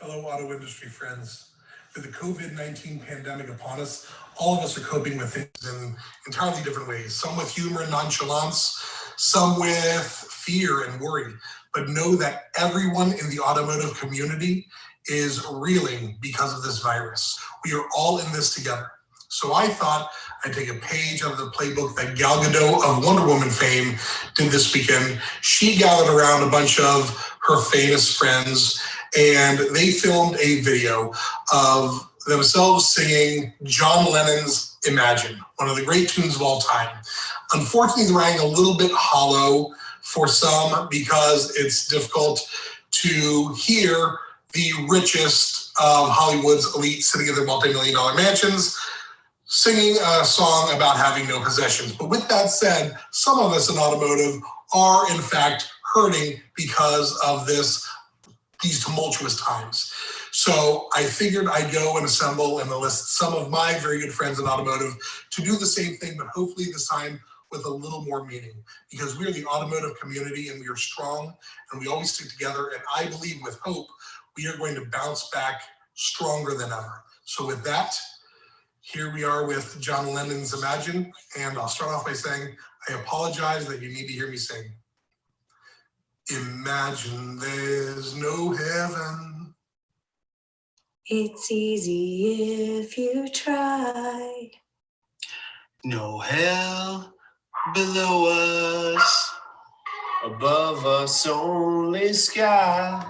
Hello, auto industry friends. With the COVID-19 pandemic upon us, all of us are coping with things in entirely different ways. Some with humor and nonchalance, some with fear and worry. But know that everyone in the automotive community is reeling because of this virus. We are all in this together. So I thought I'd take a page out of the playbook that Gal Gadot of Wonder Woman fame did this weekend. She gathered around a bunch of her famous friends and they filmed a video of themselves singing John Lennon's Imagine, one of the great tunes of all time. Unfortunately, the rang a little bit hollow for some because it's difficult to hear the richest of Hollywood's elite sitting in their multi-million-dollar mansions singing a song about having no possessions. But with that said, some of us in automotive are in fact hurting because of these tumultuous times. So I figured I'd go and assemble and enlist some of my very good friends in automotive to do the same thing, but hopefully this time with a little more meaning, because we are the automotive community and we are strong and we always stick together. And I believe with hope, we are going to bounce back stronger than ever. So with that, here we are with John Lennon's Imagine, and I'll start off by saying, I apologize that you need to hear me sing. Imagine there's no heaven. It's easy if you try. No hell below us, above us only sky.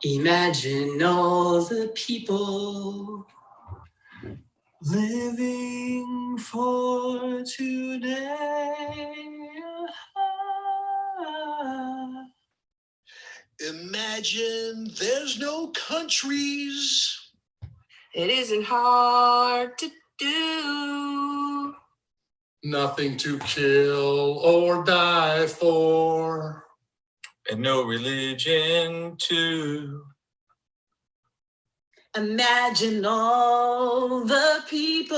Imagine all the people living for today. Imagine there's no countries. It isn't hard to do. Nothing to kill or die for. And no religion too. Imagine all the people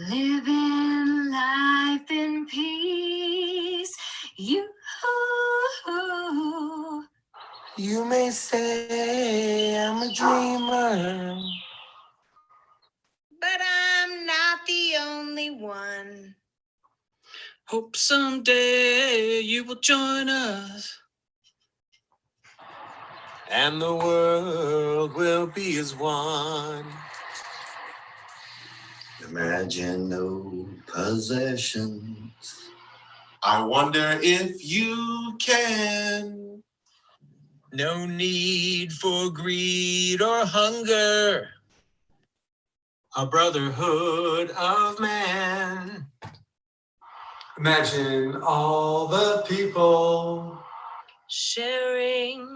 living life in peace. You may say I'm a dreamer, but I'm not the only one. Hope someday you will join us, and the world will be as one. Imagine no possessions. I wonder if you can. No need for greed or hunger. A brotherhood of man. Imagine all the people sharing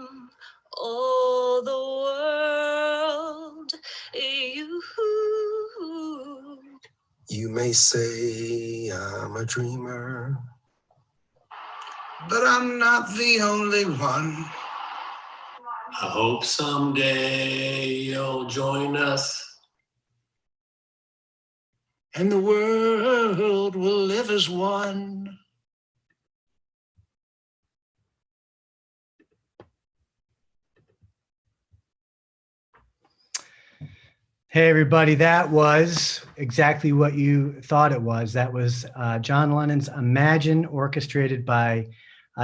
all the world. You may say I'm a dreamer, but I'm not the only one. I hope someday you'll join us, and the world will live as one. Hey everybody, that was exactly what you thought it was. That was John Lennon's Imagine, orchestrated by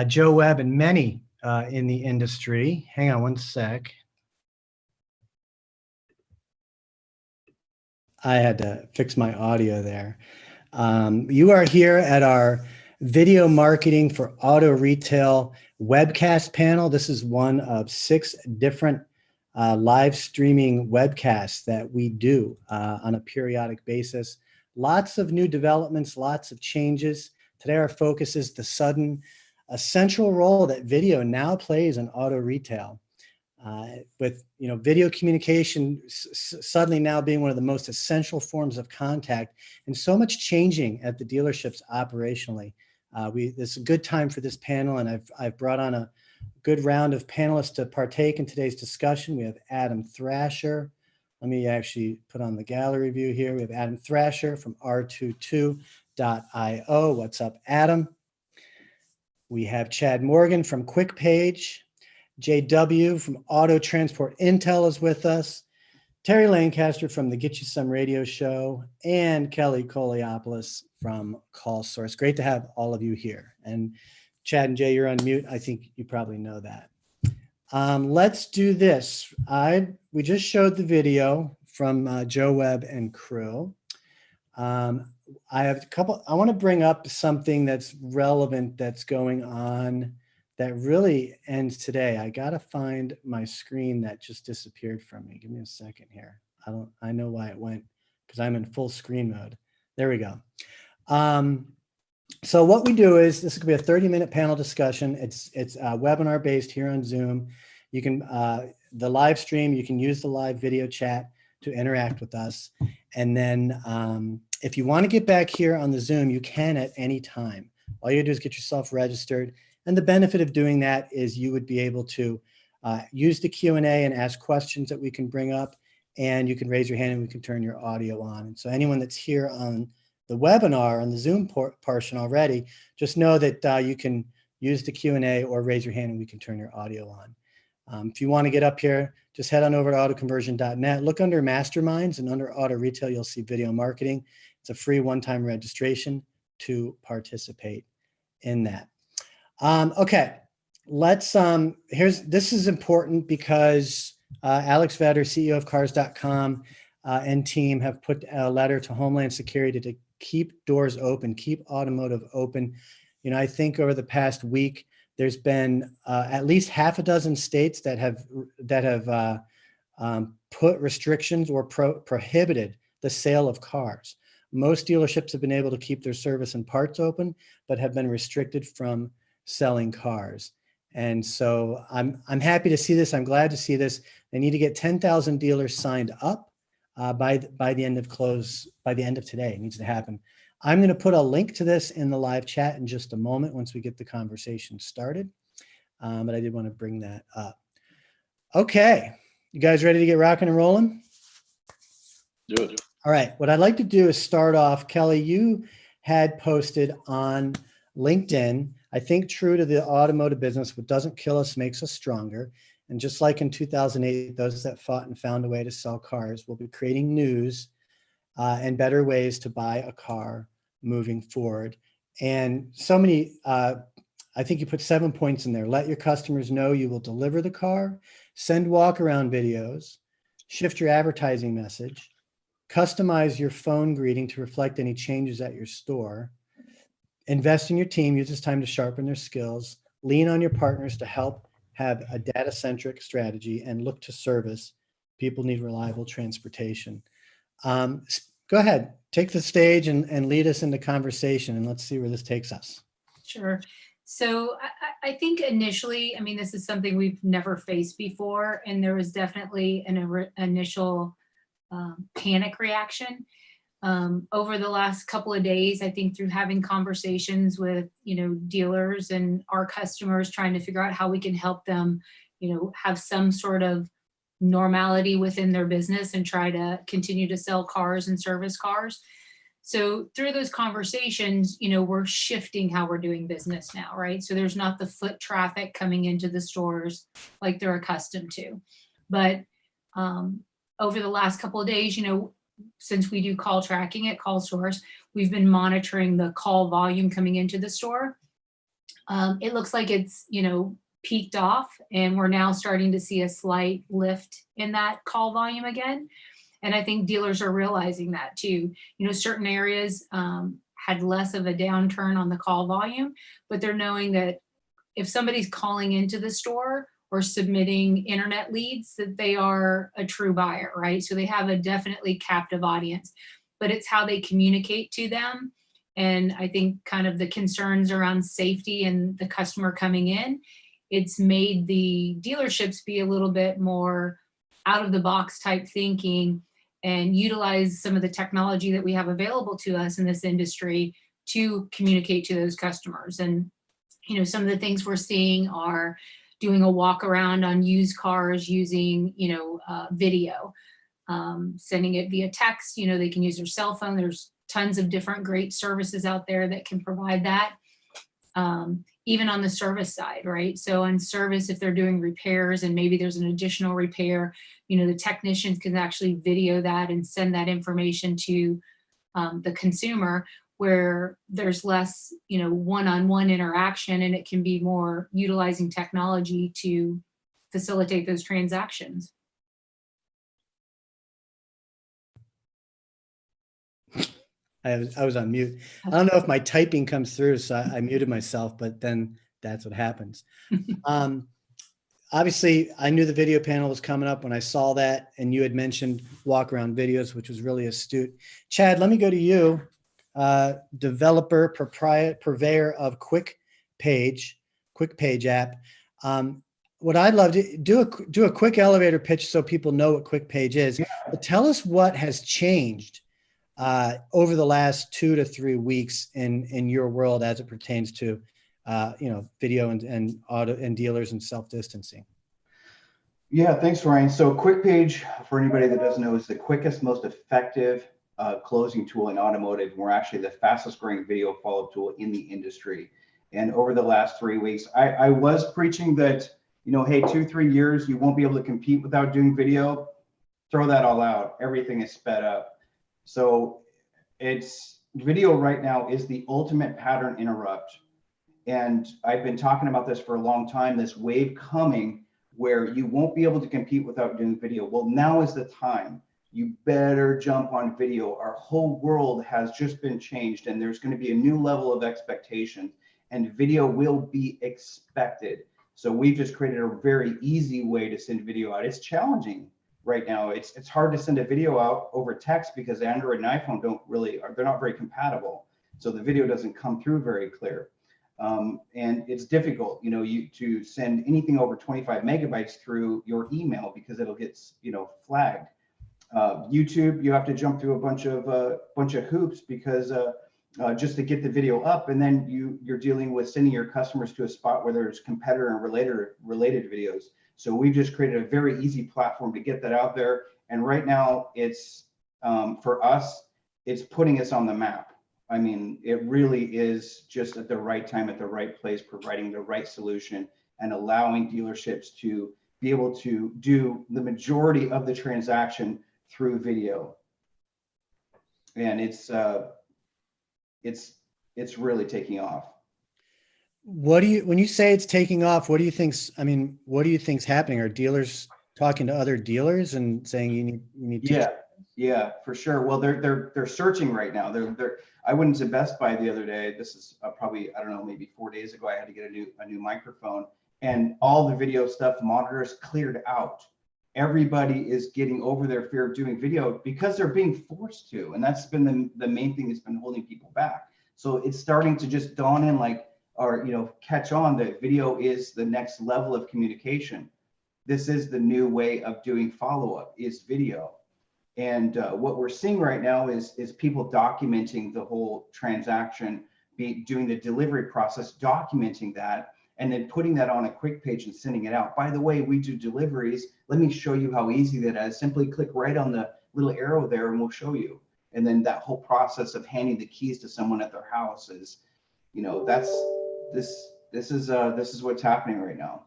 Joe Webb and many in the industry. Hang on one sec. I had to fix my audio there. You are here at our Video Marketing for Auto Retail webcast panel. This is one of 6 different live streaming webcasts that we do on a periodic basis. Lots of new developments, lots of changes. Today our focus is the sudden essential role that video now plays in auto retail. With video communication suddenly now being one of the most essential forms of contact, and so much changing at the dealerships operationally. This is a good time for this panel, and I've brought on a good round of panelists to partake in today's discussion. We have Adam Thrasher. Let me actually put on the gallery view here. We have Adam Thrasher from r22.io. What's up, Adam? We have Chad Morgan from QuickPage. JW from Auto Transport Intel is with us. Terry Lancaster from the Get You Some Radio Show, and Kelly Koleopoulos from Call Source. Great to have all of you here. And Chad and Jay, you're on mute. I think you probably know that. Let's do this. We just showed the video from Joe Webb and crew. I have a couple. I want to bring up something that's relevant that's going on that really ends today. I got to find my screen that just disappeared from me. Give me a second here. I know why it went, because I'm in full screen mode. There we go. So what we do is, this could be a 30-minute panel discussion. It's webinar based here on Zoom. You can, the live stream, you can use the live video chat to interact with us. And then if you want to get back here on the Zoom, you can at any time. All you do is get yourself registered. And the benefit of doing that is you would be able to use the Q&A and ask questions that we can bring up, and you can raise your hand and we can turn your audio on. And so anyone that's here on the webinar, on the Zoom portion already, just know that you can use the Q&A or raise your hand and we can turn your audio on. If you want to get up here, just head on over to autoconversion.net. Look under Masterminds, and under Auto Retail, you'll see Video Marketing. It's a free one-time registration to participate in that. Okay, let's, this is important because Alex Vetter, CEO of Cars.com, and team have put a letter to Homeland Security to keep doors open, keep automotive open. You know, I think over the past week, there's been at least half a dozen states that have put restrictions or prohibited the sale of cars. Most dealerships have been able to keep their service and parts open, but have been restricted from selling cars. And so I'm happy to see this. I'm glad to see this. They need to get 10,000 dealers signed up by the end of today. It needs to happen. I'm going to put a link to this in the live chat in just a moment once we get the conversation started. But I did want to bring that up. Okay, you guys ready to get rocking and rolling? Do it. All right, what I'd like to do is start off. Kelly, you had posted on LinkedIn, I think true to the automotive business, what doesn't kill us makes us stronger. And just like in 2008, those that fought and found a way to sell cars will be creating news and better ways to buy a car moving forward. And so many, I think you put 7 points in there. Let your customers know you will deliver the car, send walk around videos, shift your advertising message, customize your phone greeting to reflect any changes at your store, invest in your team, use this time to sharpen their skills, lean on your partners to help have a data-centric strategy, and look to service. People need reliable transportation. Go ahead, take the stage and lead us into conversation, and let's see where this takes us. Sure. So I think initially, I mean, this is something we've never faced before, and there was definitely an initial panic reaction. Over the last couple of days, I think through having conversations with, dealers and our customers, trying to figure out how we can help them, have some sort of normality within their business and try to continue to sell cars and service cars. So through those conversations, we're shifting how we're doing business now, right? So there's not the foot traffic coming into the stores like they're accustomed to. But over the last couple of days, since we do call tracking at Call Source, we've been monitoring the call volume coming into the store. It looks like it's, peaked off, and we're now starting to see a slight lift in that call volume again. And I think dealers are realizing that too. Certain areas had less of a downturn on the call volume, but they're knowing that if somebody's calling into the store or submitting internet leads, that they are a true buyer, right? So they have a definitely captive audience, but it's how they communicate to them. And I think kind of the concerns around safety and the customer coming in, it's made the dealerships be a little bit more out of the box type thinking and utilize some of the technology that we have available to us in this industry to communicate to those customers. And, some of the things we're seeing are doing a walk around on used cars using, video, sending it via text. They can use their cell phone. There's tons of different great services out there that can provide that. even on the service side, right? So on service, if they're doing repairs and maybe there's an additional repair, the technicians can actually video that and send that information to the consumer, where there's less, one-on-one interaction, and it can be more utilizing technology to facilitate those transactions. I was on mute. I don't know if my typing comes through, so I muted myself, but then that's what happens. Obviously, I knew the video panel was coming up when I saw that, and you had mentioned walk around videos, which was really astute. Chad, let me go to you. Developer, purveyor of Quick Page app. What I'd love to do a quick elevator pitch so people know what Quick Page is. Yeah. But tell us what has changed over the last 2 to 3 weeks in your world as it pertains to video and auto and dealers and self-distancing. Yeah, thanks, Ryan. So Quick Page, for anybody that doesn't know, is the quickest, most effective closing tool in automotive. We're actually the fastest growing video follow-up tool in the industry. And over the last 3 weeks, I was preaching that, hey, 2-3 years, you won't be able to compete without doing video. Throw that all out. Everything is sped up. So video right now is the ultimate pattern interrupt. And I've been talking about this for a long time, this wave coming where you won't be able to compete without doing video. Well, now is the time. You better jump on video. Our whole world has just been changed, and there's going to be a new level of expectation, and video will be expected. So we've just created a very easy way to send video out. It's challenging right now. It's hard to send a video out over text because Android and iPhone they're not very compatible. So the video doesn't come through very clear. And it's difficult, to send anything over 25 megabytes through your email because it'll get, flagged. YouTube, you have to jump through a bunch of hoops because just to get the video up, and then you're dealing with sending your customers to a spot where there's competitor and related videos. So we've just created a very easy platform to get that out there. And right now, it's for us, it's putting us on the map. I mean, it really is just at the right time, at the right place, providing the right solution and allowing dealerships to be able to do the majority of the transaction through video. And it's really taking off. When you say it's taking off, what do you think's happening? Are dealers talking to other dealers and saying you need to? Yeah, for sure. Well, they're searching right now. I went to Best Buy the other day. This is probably, I don't know, maybe 4 days ago. I had to get a new microphone, and all the video stuff, monitors cleared out. Everybody is getting over their fear of doing video because they're being forced to, and that's been the main thing that's been holding people back. So it's starting to just dawn in, catch on that video is the next level of communication. This is the new way of doing follow-up, is video. And what we're seeing right now is people documenting the whole transaction, doing the delivery process, documenting that, and then putting that on a Quick Page and sending it out. By the way, we do deliveries. Let me show you how easy that is. Simply click right on the little arrow there and we'll show you. And then that whole process of handing the keys to someone at their house is, this is what's happening right now.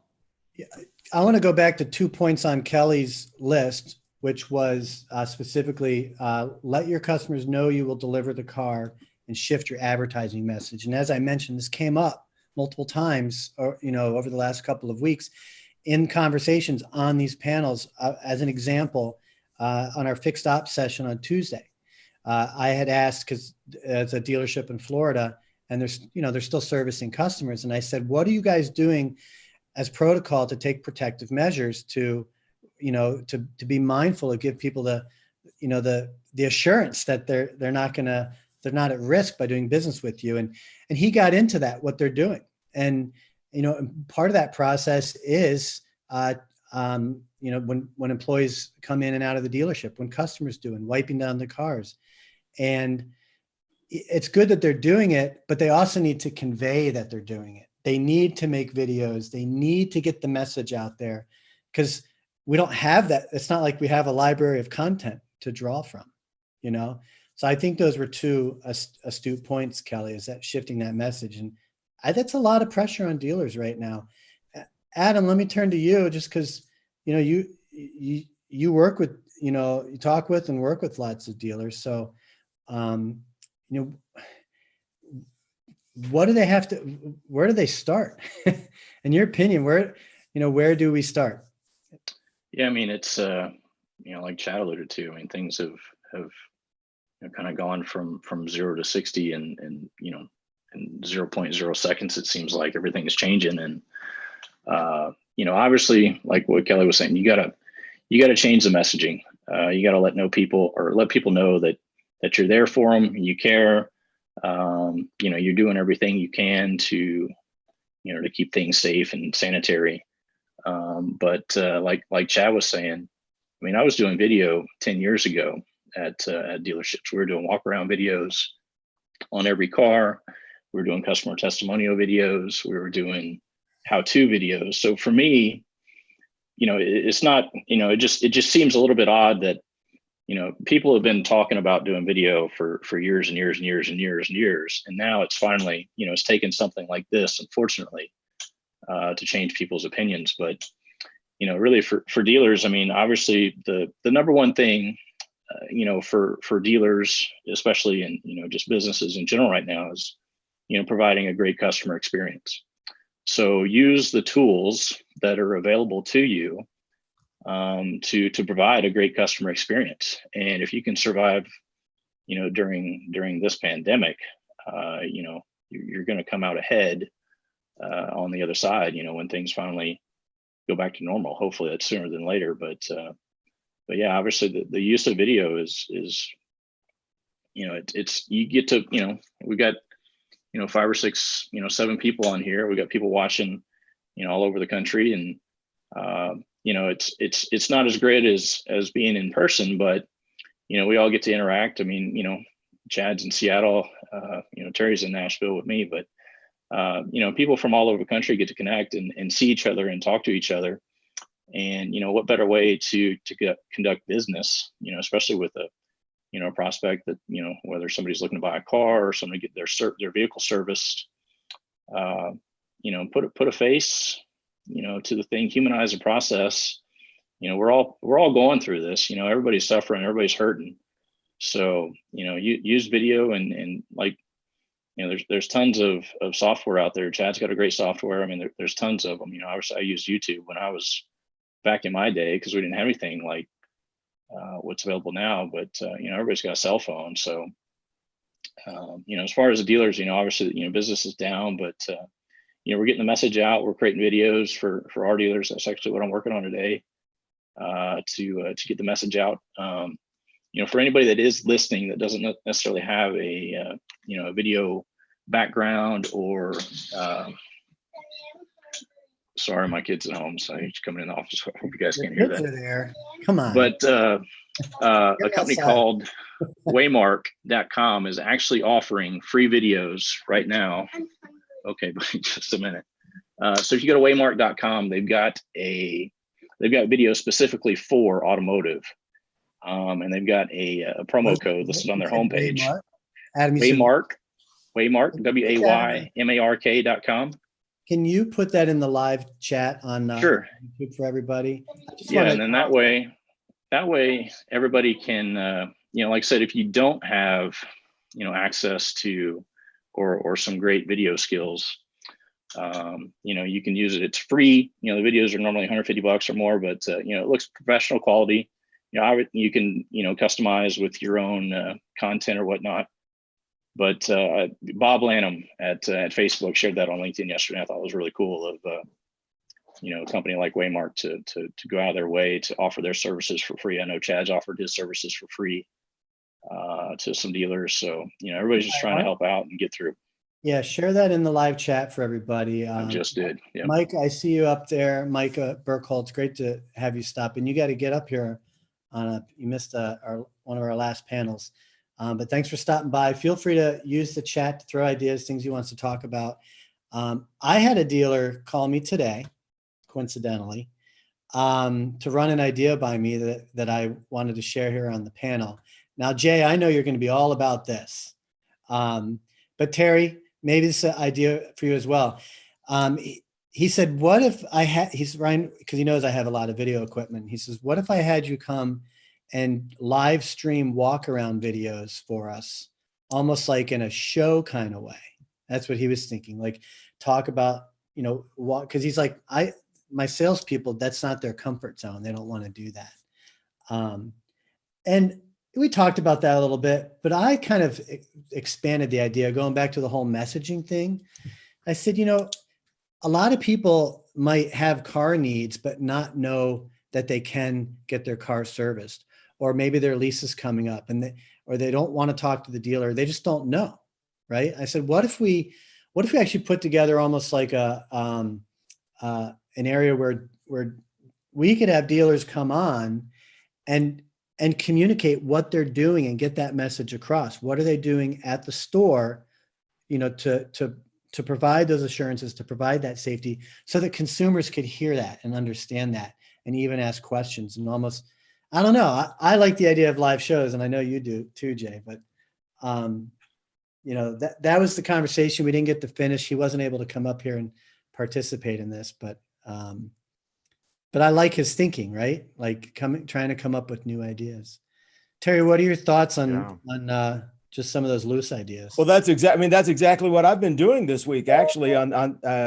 Yeah, I want to go back to 2 points on Kelly's list, which was specifically let your customers know you will deliver the car and shift your advertising message. And as I mentioned, this came up multiple times, over the last couple of weeks in conversations on these panels. As an example, on our fixed ops session on Tuesday, I had asked, because it's a dealership in Florida, and they're still servicing customers, and I said, what are you guys doing as protocol to take protective measures to be mindful of give people the assurance that they're not at risk by doing business with you. And he got into that, what they're doing. And, part of that process is, when employees come in and out of the dealership, when customers do, and wiping down the cars. And it's good that they're doing it, but they also need to convey that they're doing it. They need to make videos. They need to get the message out there, because we don't have that. It's not like we have a library of content to draw from, So I think those were two astute points, Kelly, is that shifting that message. And that's a lot of pressure on dealers right now. Adam, let me turn to you, just because, you know, you work with, you know, you talk with and work with lots of dealers. So, you know, what do they have to, where do they start? In your opinion, where do we start? Yeah, I mean, it's you know, like Chad alluded to, I mean, things have you know, kind of gone from 0 to 60 and you know, in 0.0 seconds. It seems like everything is changing. And you know, obviously, like what Kelly was saying, you gotta change the messaging. You gotta let people know that you're there for them, you care. You know, you're doing everything you can to, you know, to keep things safe and sanitary. But like Chad was saying, I mean, I was doing video 10 years ago at dealerships. We were doing walk around videos on every car. We were doing customer testimonial videos. We were doing how-to videos. So for me, you know, it's not, you know, it just seems a little bit odd that, you know, people have been talking about doing video for years and years and years and years and years. And now it's finally, you know, it's taken something like this, unfortunately, to change people's opinions. But, you know, really for dealers, I mean, obviously the number one thing, you know, for dealers, especially in, you know, just businesses in general right now, is, you know, providing a great customer experience. So use the tools that are available to you to provide a great customer experience. And if you can survive, you know, during this pandemic, you know, you're going to come out ahead on the other side, you know, when things finally go back to normal. Hopefully that's sooner than later. But yeah, obviously the use of video is, you know, it's, you get to, you know, we got, you know, 5 or 6, you know, 7 people on here. We got people watching, you know, all over the country. And, you know, it's not as great as being in person, but, you know, we all get to interact. I mean, you know, Chad's in Seattle, you know, Terry's in Nashville with me, but, you know, people from all over the country get to connect and see each other and talk to each other. And, you know, what better way to conduct business, you know, especially with a, you know, a prospect that, you know, whether somebody's looking to buy a car or somebody get their vehicle serviced, you know, put a face, you know, to the thing, humanize the process. You know, we're all going through this, you know, everybody's suffering, everybody's hurting. So, you know, use video and like, you know, there's tons of software out there. Chad's got a great software. I mean, there's tons of them. You know, I used YouTube when I was back in my day because we didn't have anything like what's available now. But you know, everybody's got a cell phone. So you know, as far as the dealers, you know, obviously, you know, business is down, but you know, we're getting the message out. We're creating videos for our dealers. That's actually what I'm working on today to get the message out. You know, for anybody that is listening that doesn't necessarily have a you know, a video background or sorry, my kid's at home, so he's coming in the office. I hope you guys can't hear that. There. Come on. But a company called waymark.com is actually offering free videos right now. Okay, but just a minute. So if you go to waymark.com, they've got videos specifically for automotive. And they've got a promo code listed on their homepage. Waymark, WAYMARK.com. Can you put that in the live chat on sure. YouTube for everybody? Yeah, and then that way everybody can, you know, like I said, if you don't have, you know, access to or some great video skills, you know, you can use it. It's free. You know, the videos are normally $150 or more, but you know, it looks professional quality. You know, you can, you know, customize with your own content or whatnot. But Bob Lanham at Facebook shared that on LinkedIn yesterday. I thought it was really cool of, you know, a company like Waymark to go out of their way to offer their services for free. I know Chad's offered his services for free to some dealers. So, you know, everybody's just trying to help out and get through. Yeah, share that in the live chat for everybody. I just did. Yeah. Mike, I see you up there. Mike Burkholz, great to have you stop. And you got to get up here you missed one of our last panels. But thanks for stopping by. Feel free to use the chat to throw ideas, things he wants to talk about. I had a dealer call me today, coincidentally, to run an idea by me that I wanted to share here on the panel. Now, Jay, I know you're going to be all about this. But Terry, maybe this is an idea for you as well. He said, what if I had, he's Ryan, because he knows I have a lot of video equipment. He says, what if I had you come and live stream walk around videos for us, almost like in a show kind of way? That's what he was thinking, like talk about, you know, walk, because he's like, my salespeople, that's not their comfort zone. They don't want to do that. And we talked about that a little bit, but I kind of expanded the idea, going back to the whole messaging thing. I said, you know, a lot of people might have car needs, but not know that they can get their car serviced, or maybe their lease is coming up and or they don't want to talk to the dealer. They just don't know. Right. I said, what if we actually put together almost like an area where we could have dealers come on and communicate what they're doing and get that message across. What are they doing at the store, you know, to provide those assurances, to provide that safety, so that consumers could hear that and understand that and even ask questions. And almost, I don't know, I like the idea of live shows, and I know you do too, Jay, but you know, that was the conversation. We didn't get to finish. He wasn't able to come up here and participate in this, but I like his thinking, right? Like trying to come up with new ideas. Terry, what are your thoughts on just some of those loose ideas? Well, that's exactly what I've been doing this week, actually.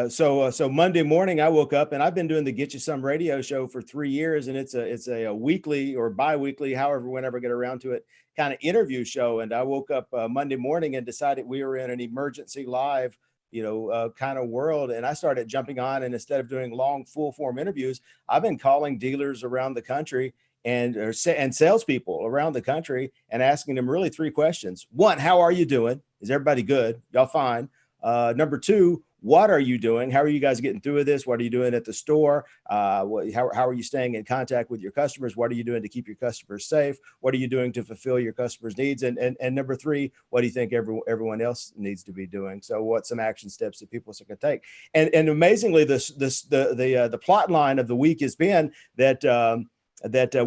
So Monday morning I woke up, and I've been doing the Get You Some radio show for 3 years, and it's a weekly or bi-weekly, however, whenever I get around to it, kind of interview show. And I woke up Monday morning and decided we were in an emergency live, kind of world. And I started jumping on, and instead of doing long full form interviews, I've been calling dealers around the country and salespeople around the country and asking them really 3 questions. 1, how are you doing? Is everybody good? Y'all fine? Number 2, what are you doing? How are you guys getting through this? What are you doing at the store? How are you staying in contact with your customers? What are you doing to keep your customers safe? What are you doing to fulfill your customers' needs? And number 3, what do you think everyone else needs to be doing? So what's some action steps that people can take? And amazingly, the plot line of the week has been that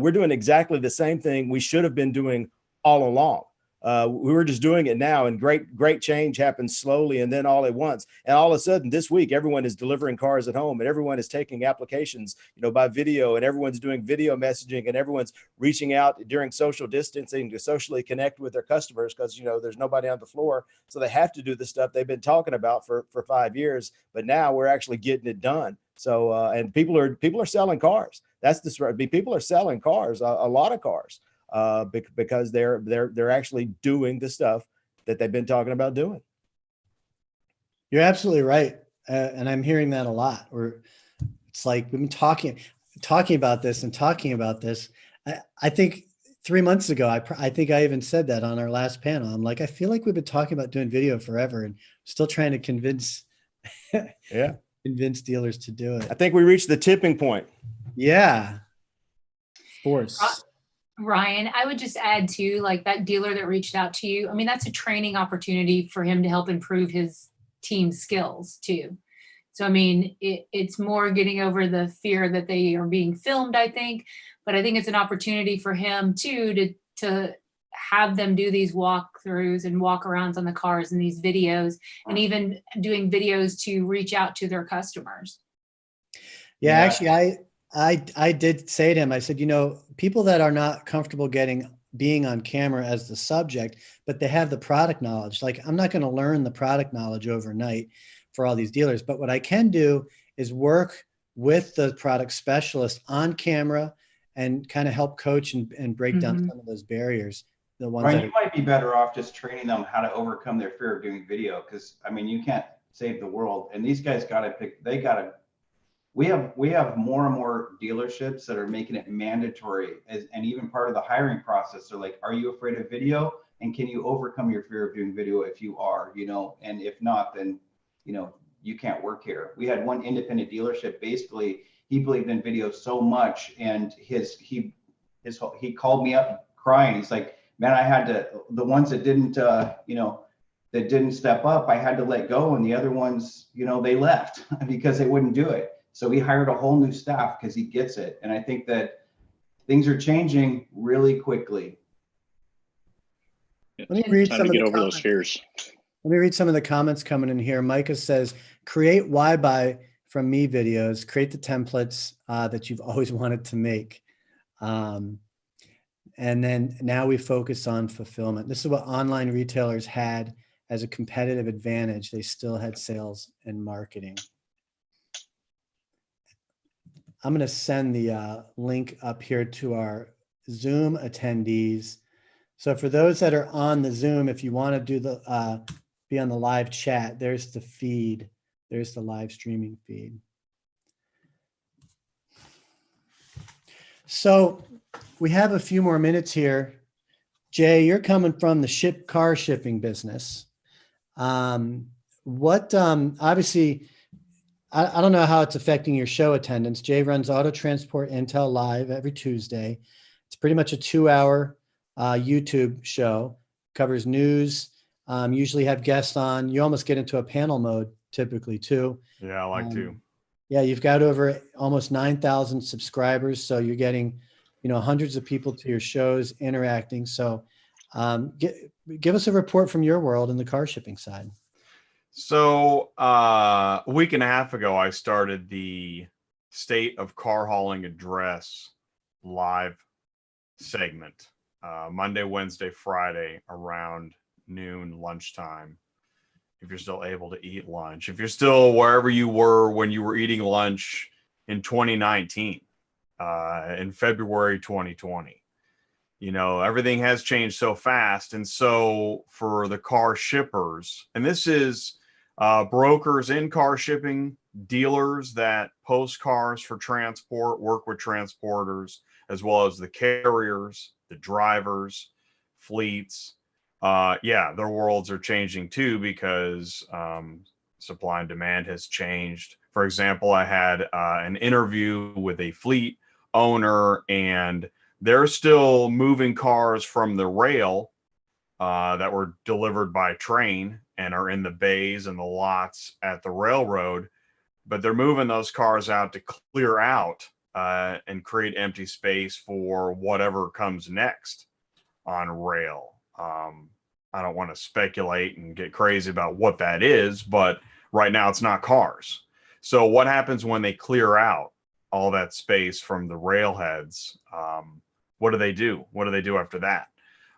we're doing exactly the same thing we should have been doing all along. We were just doing it now, and great change happens slowly and then all at once. And all of a sudden this week, everyone is delivering cars at home, and everyone is taking applications, by video, and everyone's doing video messaging, and everyone's reaching out during social distancing to socially connect with their customers, because, there's nobody on the floor. So they have to do the stuff they've been talking about for 5 years, but now we're actually getting it done. So, and people are selling cars. That's the story. People are selling cars, a lot of cars. Because they're actually doing the stuff that they've been talking about doing. You're absolutely right, and I'm hearing that a lot. It's like we've been talking about this and talking about this. I think 3 months ago, I think I even said that on our last panel. I'm like, I feel like we've been talking about doing video forever, and still trying to convince dealers to do it. I think we reached the tipping point. Yeah. Force. Ryan, I would just add too, like that dealer that reached out to you. I mean, that's a training opportunity for him to help improve his team's skills too. So, I mean, it's more getting over the fear that they are being filmed, I think, but I think it's an opportunity for him too, to have them do these walkthroughs and walk-arounds on the cars and these videos, and even doing videos to reach out to their customers. Yeah. Actually, I did say to him, I said, people that are not comfortable being on camera as the subject, but they have the product knowledge. Like, I'm not going to learn the product knowledge overnight for all these dealers, but what I can do is work with the product specialist on camera and kind of help coach and break down some of those barriers. The ones Ryan, you might be better off just training them how to overcome their fear of doing video. Cause I mean, you can't save the world, and these guys we have more and more dealerships that are making it mandatory and even part of the hiring process. They're like, are you afraid of video? And can you overcome your fear of doing video if you are, and if not, then, you can't work here. We had one independent dealership, basically, he believed in video so much, and he called me up crying. He's like, man, I had to, the ones that didn't, that didn't step up, I had to let go. And the other ones, they left because they wouldn't do it. So he hired a whole new staff because he gets it. And I think that things are changing really quickly. Let me read some of the comments. Those fears. Let me read some of the comments coming in here. Micah says, create why buy from me videos, create the templates that you've always wanted to make. And then now we focus on fulfillment. This is what online retailers had as a competitive advantage. They still had sales and marketing. I'm going to send the link up here to our Zoom attendees. So for those that are on the Zoom, if you want to do the be on the live chat, there's the feed. There's the live streaming feed. So we have a few more minutes here. Jay, you're coming from the car shipping business. Obviously, I don't know how it's affecting your show attendance. Jay runs Auto Transport Intel Live every Tuesday. It's pretty much a 2-hour YouTube show, covers news, usually have guests on. You almost get into a panel mode typically too. Yeah, I like to. Yeah, you've got over almost 9,000 subscribers. So you're getting, hundreds of people to your shows interacting. So give us a report from your world in the car shipping side. So a week and a half ago, I started the State of Car Hauling Address live segment, Monday, Wednesday, Friday around noon, lunchtime. If you're still able to eat lunch, if you're still wherever you were when you were eating lunch in 2019, in February 2020, everything has changed so fast. And so for the car shippers, and this is brokers in car shipping, dealers that post cars for transport, work with transporters, as well as the carriers, the drivers, fleets. Their worlds are changing too, because supply and demand has changed. For example, I had an interview with a fleet owner, and they're still moving cars from the rail that were delivered by train and are in the bays and the lots at the railroad, but they're moving those cars out to clear out and create empty space for whatever comes next on rail. I don't want to speculate and get crazy about what that is, but right now it's not cars. So what happens when they clear out all that space from the railheads? What do they do? What do they do after that?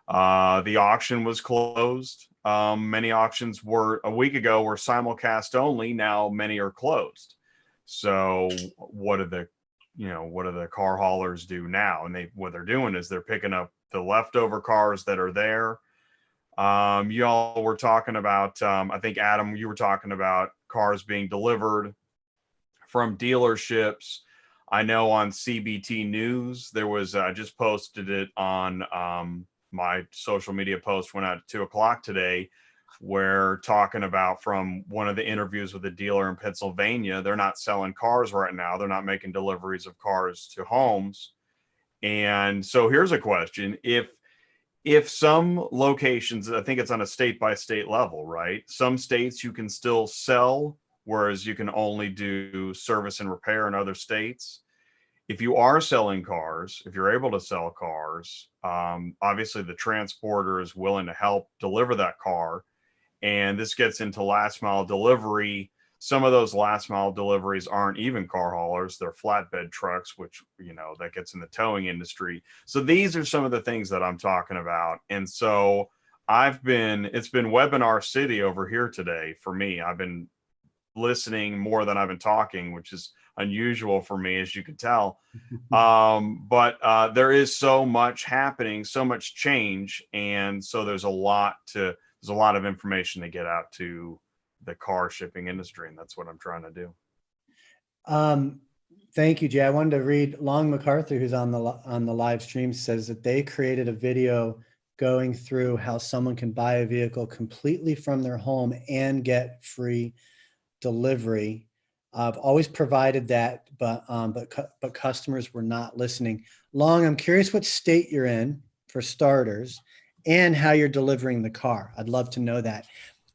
The auction was closed. Many auctions a week ago were simulcast only. Now many are closed. So what do the car haulers do now? And what they're doing is they're picking up the leftover cars that are there. Y'all were talking about, I think Adam, you were talking about cars being delivered from dealerships. I know on CBT News, there was, I just posted it on my social media post, went out at 2:00 today, where talking about from one of the interviews with a dealer in Pennsylvania, they're not selling cars right now. They're not making deliveries of cars to homes. And so here's a question. If some locations, I think it's on a state by state level, right? Some states you can still sell, whereas you can only do service and repair in other states. If you are selling cars, if you're able to sell cars, obviously the transporter is willing to help deliver that car. And this gets into last mile delivery. Some of those last mile deliveries aren't even car haulers. They're flatbed trucks, which, that gets in the towing industry. So these are some of the things that I'm talking about. And so it's been webinar city over here today for me. I've been listening more than I've been talking, which is unusual for me, as you can tell. But there is so much happening, so much change. And so there's a lot of information to get out to the car shipping industry. And that's what I'm trying to do. Thank you, Jay. I wanted to read Long MacArthur, who's on the live stream, says that they created a video going through how someone can buy a vehicle completely from their home and get free delivery. I've always provided that, but customers were not listening. Long, I'm curious what state you're in for starters, and how you're delivering the car. I'd love to know that.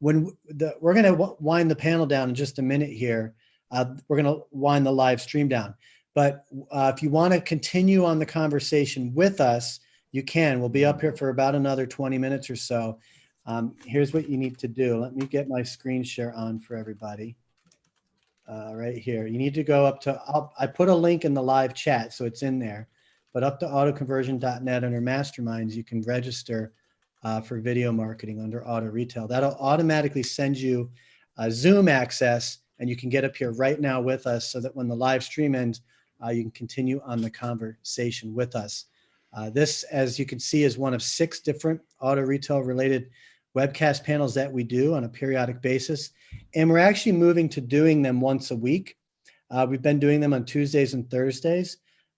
We're going to wind the panel down in just a minute here. We're going to wind the live stream down. But if you want to continue on the conversation with us, you can. We'll be up here for about another 20 minutes or so. Here's what you need to do. Let me get my screen share on for everybody. Right here. You need to go up to, I put a link in the live chat, so it's in there, but up to autoconversion.net under masterminds, you can register for video marketing under auto retail. That'll automatically send you Zoom access, and you can get up here right now with us so that when the live stream ends, you can continue on the conversation with us. This, as you can see, is one of 6 different auto retail related webcast panels that we do on a periodic basis. And we're actually moving to doing them once a week. We've been doing them on Tuesdays and Thursdays.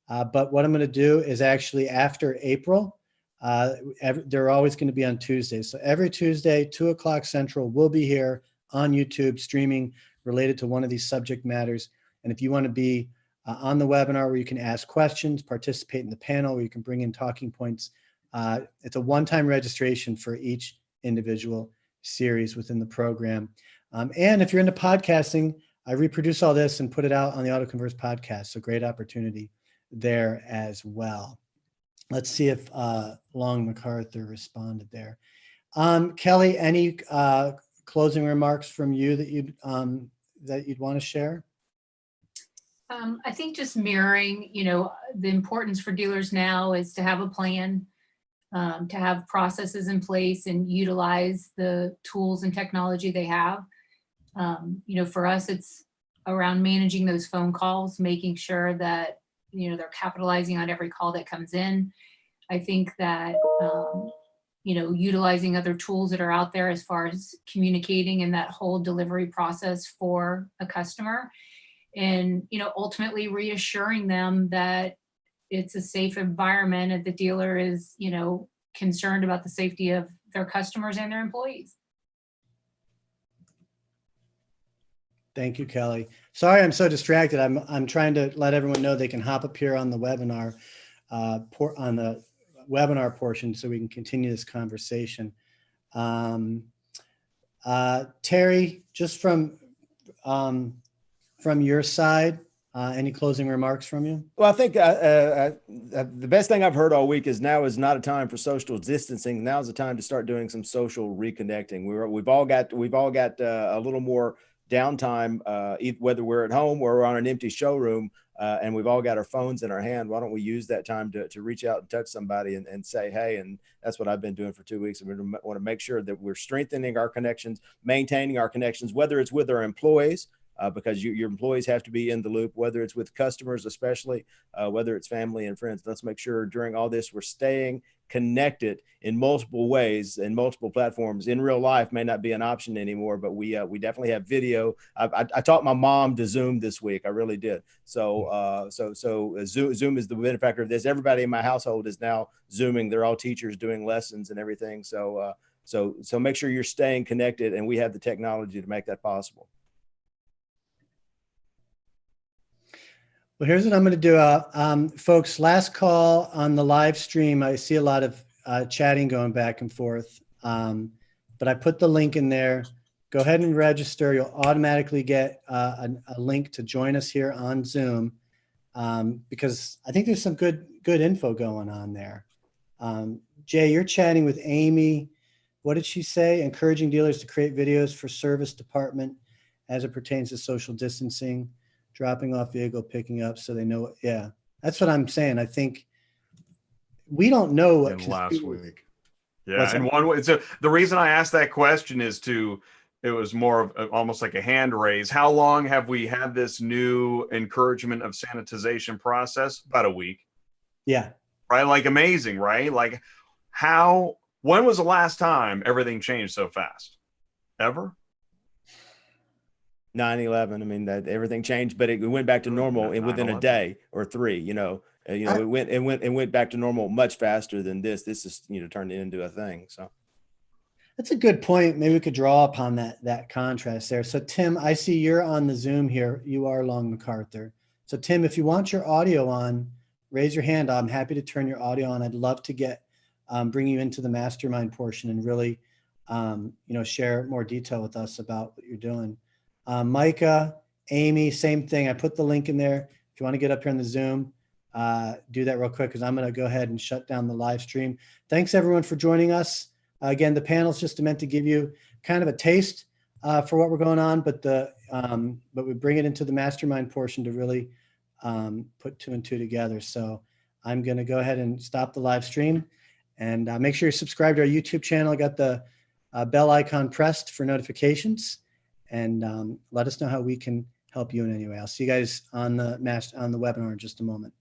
But what I'm going to do is actually after April, they're always going to be on Tuesdays. So every Tuesday, 2 o'clock Central, we'll be here on YouTube streaming related to one of these subject matters. And if you want to be on the webinar where you can ask questions, participate in the panel, where you can bring in talking points, it's a one-time registration for each individual series within the program. And if you're into podcasting, I reproduce all this and put it out on the AutoConverse podcast. So great opportunity there as well. Let's see if Long MacArthur responded there. Kelly, any closing remarks from you that you'd want to share? I think just mirroring, the importance for dealers now is to have a plan, to have processes in place and utilize the tools and technology they have. For us, it's around managing those phone calls, making sure that, they're capitalizing on every call that comes in. I think that, utilizing other tools that are out there as far as communicating in that whole delivery process for a customer, and, ultimately reassuring them that it's a safe environment and the dealer is, concerned about the safety of their customers and their employees. Thank you, Kelly. Sorry, I'm so distracted. I'm trying to let everyone know they can hop up here on the webinar, on the webinar portion, so we can continue this conversation. Terry, just from your side, any closing remarks from you? Well, I think the best thing I've heard all week is now is not a time for social distancing. Now is the time to start doing some social reconnecting. We've all got a little more downtime, whether we're at home or we're on an empty showroom, and we've all got our phones in our hand. Why don't we use that time to reach out and touch somebody and say, hey, and that's what I've been doing for 2 weeks. And we want to make sure that we're strengthening our connections, maintaining our connections, whether it's with our employees, because your employees have to be in the loop, whether it's with customers, especially whether it's family and friends. Let's make sure during all this, we're staying connected in multiple ways and multiple platforms. In real life may not be an option anymore, but we definitely have video. I taught my mom to Zoom this week. I really did. So Zoom is the benefactor of this. Everybody in my household is now Zooming. They're all teachers doing lessons and everything. So make sure you're staying connected, and we have the technology to make that possible. Well, here's what I'm going to do. Folks, last call on the live stream. I see a lot of chatting going back and forth, but I put the link in there. Go ahead and register. You'll automatically get a link to join us here on Zoom, because I think there's some good info going on there. Jay, you're chatting with Amy. What did she say? Encouraging dealers to create videos for service department as it pertains to social distancing. Dropping off vehicle, picking up, so they know. Yeah, that's what I'm saying. I think we don't know what last week. Yeah, and one way. So the reason I asked that question is it was more of almost like a hand raise. How long have we had this new encouragement of sanitization process? About a week. Yeah. Right. Like amazing, right? Like when was the last time everything changed so fast? Ever? 9/11. I mean, that everything changed, but it went back to normal within a day or 3. It went back to normal much faster than this. This is turned into a thing. So that's a good point. Maybe we could draw upon that contrast there. So Tim, I see you're on the Zoom here. You are Long MacArthur. So Tim, if you want your audio on, raise your hand. I'm happy to turn your audio on. I'd love to bring you into the mastermind portion and really, share more detail with us about what you're doing. Micah, Amy, same thing. I put the link in there. If you want to get up here on the Zoom, do that real quick, because I'm going to go ahead and shut down the live stream. Thanks everyone for joining us. Again, the panel is just meant to give you kind of a taste for what we're going on, but we bring it into the mastermind portion to really put 2 and 2 together. So I'm going to go ahead and stop the live stream, and make sure you're subscribed to our YouTube channel. I got the bell icon pressed for notifications, and let us know how we can help you in any way. I'll see you guys on the webinar in just a moment.